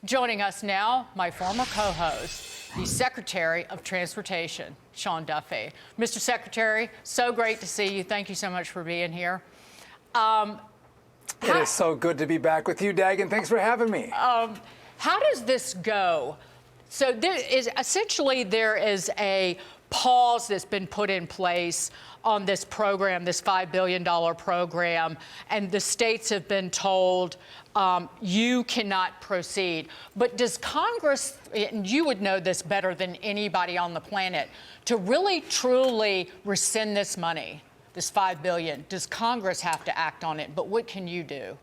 Joining us now, my former co-host, the Secretary of Transportation, Sean Duffy. Mr. Secretary, so great to see you. Thank you so much for being here. It is so good to be back with you, Dagan. Thanks for having me. How does this go? So there is a pause that's been put in place on this program, this $5 billion program, and the states have been told you cannot proceed. But does Congress, and you would know this better than anybody on the planet, to really truly rescind this money, this $5 billion, does Congress have to act on it? But what can you do?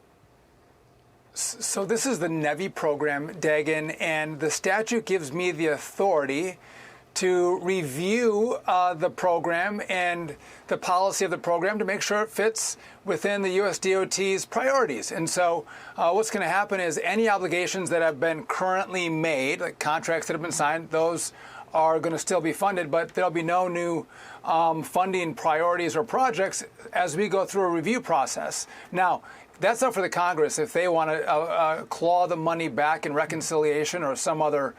So this is the NEVI program, Dagan, and the statute gives me the authority to review the program and the policy of the program to make sure it fits within the U.S. DOT's priorities. And so what's going to happen is any obligations that have been currently made, like contracts that have been signed, those are going to still be funded, but there'll be no new funding priorities or projects as we go through a review process. Now, that's up for the Congress if they want to claw the money back in reconciliation or some other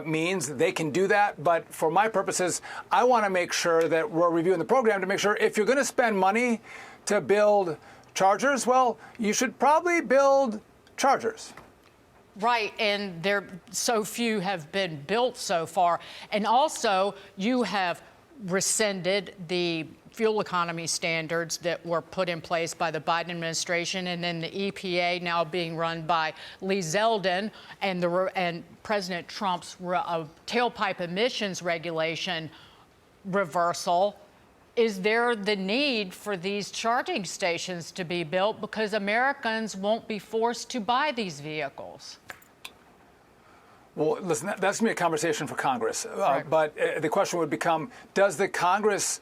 means. They can do that. But for my purposes, I want to make sure that we're reviewing the program to make sure if you're going to spend money to build chargers, well, you should probably build chargers. Right, and there so few have been built so far. And also, you have rescinded the fuel economy standards that were put in place by the Biden administration, and then the EPA now being run by Lee Zeldin, and President Trump's tailpipe emissions regulation reversal. Is there the need for these charging stations to be built because Americans won't be forced to buy these vehicles? Well, listen, that's going to be a conversation for Congress. Right. But the question would become, does the Congress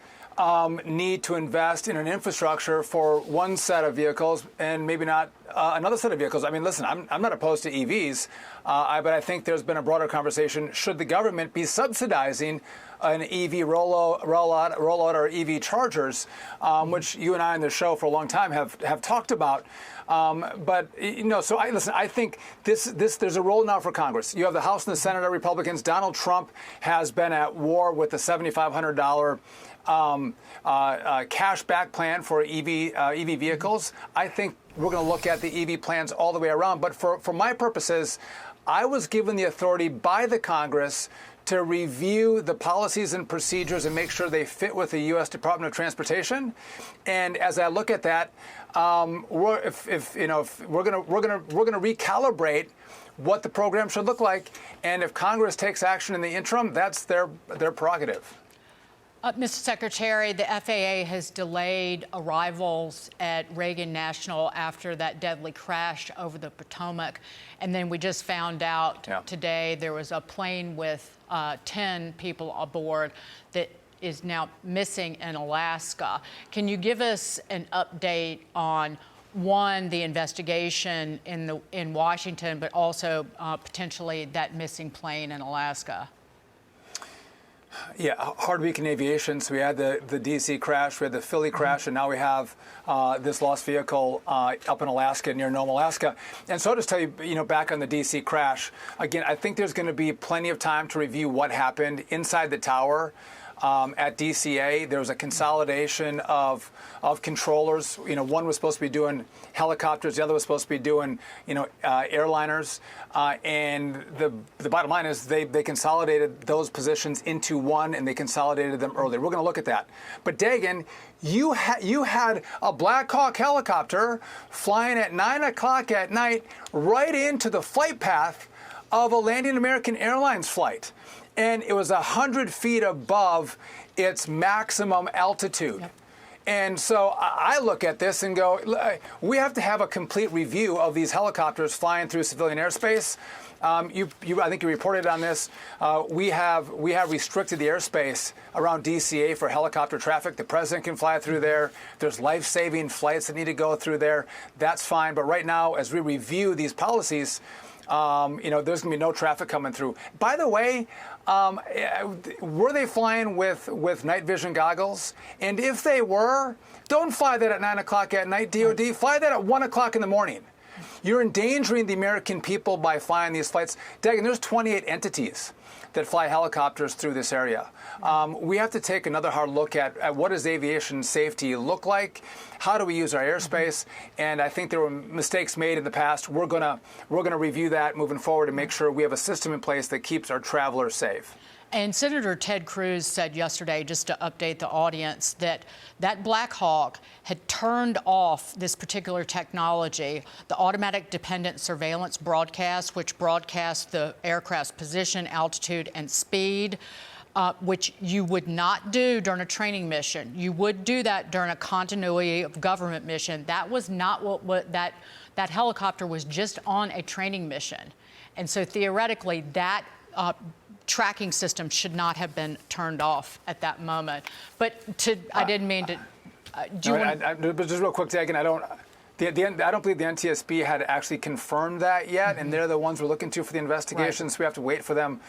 need to invest in an infrastructure for one set of vehicles and maybe not another set of vehicles? I mean, listen, I'm not opposed to EVs, but I think there's been a broader conversation. Should the government be subsidizing an EV rollout or EV chargers, which you and I on the show for a long time have talked about. But, you know, so I think there's a role now for Congress. You have the House and the Senate are Republicans. Donald Trump has been at war with the $7,500 cash back plan for EV vehicles. I think we're going to look at the EV plans all the way around. But for my purposes, I was given the authority by the Congress to review the policies and procedures and make sure they fit with the U.S. Department of Transportation. And as I look at that, we're going to recalibrate what the program should look like. And if Congress takes action in the interim, that's their prerogative. Mr. Secretary, the FAA has delayed arrivals at Reagan National after that deadly crash over the Potomac. And then we just found out today there was a plane with 10 people aboard that is now missing in Alaska. Can you give us an update on, one, the investigation in Washington, but also potentially that missing plane in Alaska? Yeah, hard week in aviation. So we had the D.C. crash, we had the Philly crash, and now we have this lost vehicle up in Alaska, near Nome, Alaska. And so I'll just tell you, back on the D.C. crash, again, I think there's going to be plenty of time to review what happened inside the tower. At DCA, there was a consolidation of controllers. One was supposed to be doing helicopters, the other was supposed to be doing, airliners. And the bottom line is they consolidated those positions into one, and they consolidated them earlier. We're going to look at that. But Dagan, you had a Black Hawk helicopter flying at 9 o'clock at night right into the flight path of a landing American Airlines flight. And it was 100 feet above its maximum altitude. Yep. And so I look at this and go, we have to have a complete review of these helicopters flying through civilian airspace. I think you reported on this. We have restricted the airspace around DCA for helicopter traffic. The president can fly through there. There's life-saving flights that need to go through there. That's fine. But right now, as we review these policies, there's going to be no traffic coming through. By the way, were they flying with night vision goggles? And if they were, don't fly that at 9 o'clock at night, DOD. Fly that at 1 o'clock in the morning. You're endangering the American people by flying these flights. Dagan, there's 28 entities that fly helicopters through this area. We have to take another hard look at what does aviation safety look like? How do we use our airspace? And I think there were mistakes made in the past. We're gonna review that moving forward and make sure we have a system in place that keeps our travelers safe. And Senator Ted Cruz said yesterday, just to update the audience, that Black Hawk had turned off this particular technology, the automatic dependent surveillance broadcast, which broadcasts the aircraft's position, altitude, and speed, which you would not do during a training mission. You would do that during a continuity of government mission. That was not what that helicopter was just on a training mission. And so theoretically, that tracking system should not have been turned off at that moment. But I didn't mean to. But just real quick, Dagan, I don't believe the NTSB had actually confirmed that yet, and they're the ones we're looking to for the investigation. So we have to wait for them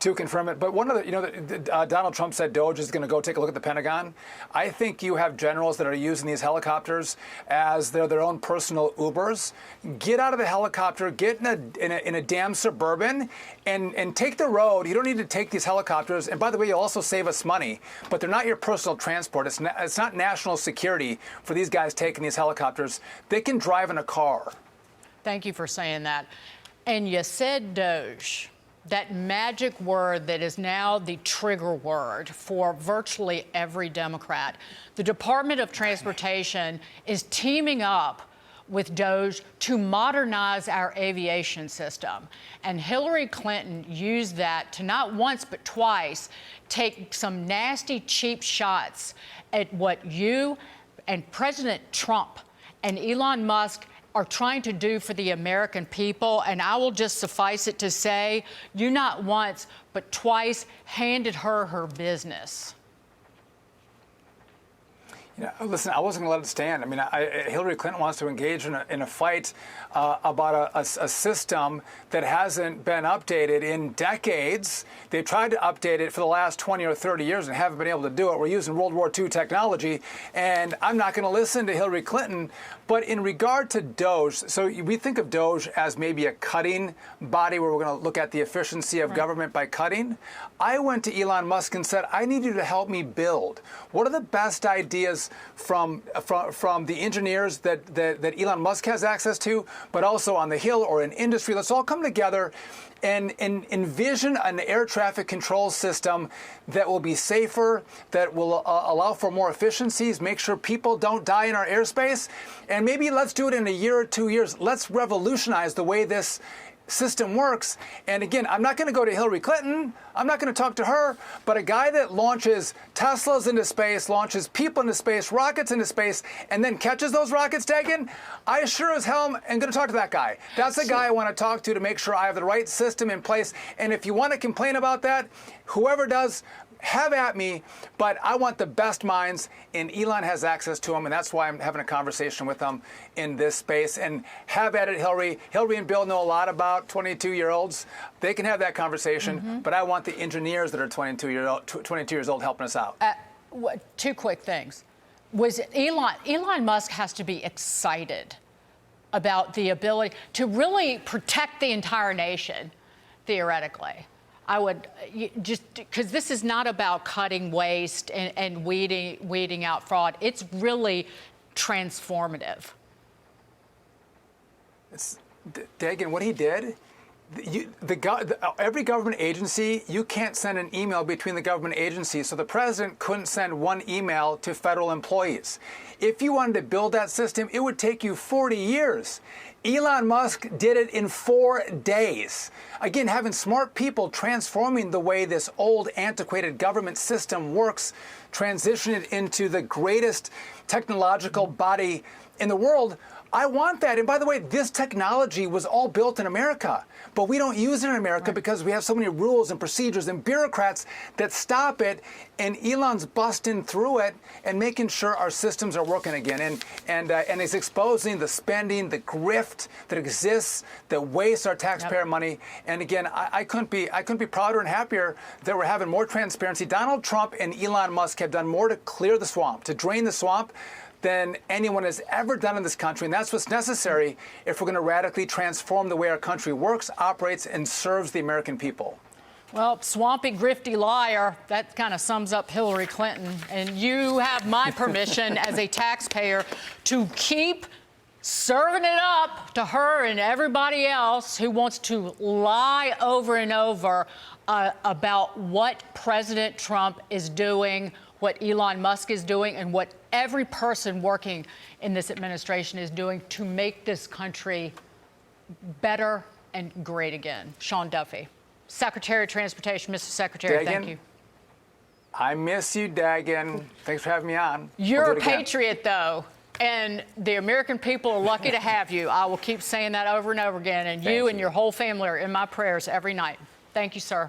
to confirm it. But one of the, Donald Trump said DOGE is going to go take a look at the Pentagon. I think you have generals that are using these helicopters as their own personal Ubers. Get out of the helicopter, get in a damn Suburban, and take the road. You don't need to take these helicopters. And by the way, you'll also save us money. But they're not your personal transport. It's not national security for these guys taking these helicopters. They can drive in a car. Thank you for saying that. And you said DOGE. That magic word that is now the trigger word for virtually every Democrat. The Department of Transportation is teaming up with DOGE to modernize our aviation system. And Hillary Clinton used that to not once but twice take some nasty, cheap shots at what you and President Trump and Elon Musk are trying to do for the American people. And I will just suffice it to say, you not once, but twice handed her business. Listen, I wasn't going to let it stand. I mean, Hillary Clinton wants to engage in a fight about a system that hasn't been updated in decades. They tried to update it for the last 20 or 30 years and haven't been able to do it. We're using World War II technology, and I'm not going to listen to Hillary Clinton. But in regard to DOGE, so we think of DOGE as maybe a cutting body where we're going to look at the efficiency of government by cutting. I went to Elon Musk and said, I need you to help me build. What are the best ideas from the engineers that Elon Musk has access to, but also on the Hill or in industry? Let's all come together and envision an air traffic control system that will be safer, that will allow for more efficiencies, make sure people don't die in our airspace, and maybe let's do it in a year or 2 years. Let's revolutionize the way this system works. And again, I'm not going to go to Hillary Clinton. I'm not going to talk to her. But a guy that launches Teslas into space, launches people into space, rockets into space, and then catches those rockets, Dagan, I sure as hell am going to talk to that guy. That's the guy I want to talk to make sure I have the right system in place. And if you want to complain about that, whoever does, have at me, but I want the best minds, and Elon has access to them, and that's why I'm having a conversation with them in this space. And have at it, Hillary. Hillary and Bill know a lot about 22-year-olds. They can have that conversation, but I want the engineers that are 22 years old helping us out. Two quick things. Elon Musk has to be excited about the ability to really protect the entire nation, theoretically. I would just, because this is not about cutting waste and weeding out fraud. It's really transformative. Dagan, what he did, every government agency, you can't send an email between the government agencies. So the president couldn't send one email to federal employees. If you wanted to build that system, it would take you 40 years. Elon Musk did it in 4 days. Again, having smart people transforming the way this old, antiquated government system works, transition it into the greatest technological body in the world. I want that. And by the way, this technology was all built in America, but we don't use it in America because we have so many rules and procedures and bureaucrats that stop it. And Elon's busting through it and making sure our systems are working again. And he's exposing the spending, the grift that exists, that wastes our taxpayer money. And again, I couldn't be prouder and happier that we're having more transparency. Donald Trump and Elon Musk have done more to clear the swamp, to drain the swamp. than anyone has ever done in this country, and that's what's necessary if we're going to radically transform the way our country works, operates, and serves the American people. Well, swampy, grifty liar, that kind of sums up Hillary Clinton. And you have my permission as a taxpayer to keep serving it up to her and everybody else who wants to lie over and over about what President Trump is doing, what Elon Musk is doing, and what every person working in this administration is doing to make this country better and great again. Sean Duffy, Secretary of Transportation. Mr. Secretary, thank you. I miss you, Dagan. Thanks for having me on. You're a patriot, though, and the American people are lucky to have you. I will keep saying that over and over again, and you and your whole family are in my prayers every night. Thank you, sir.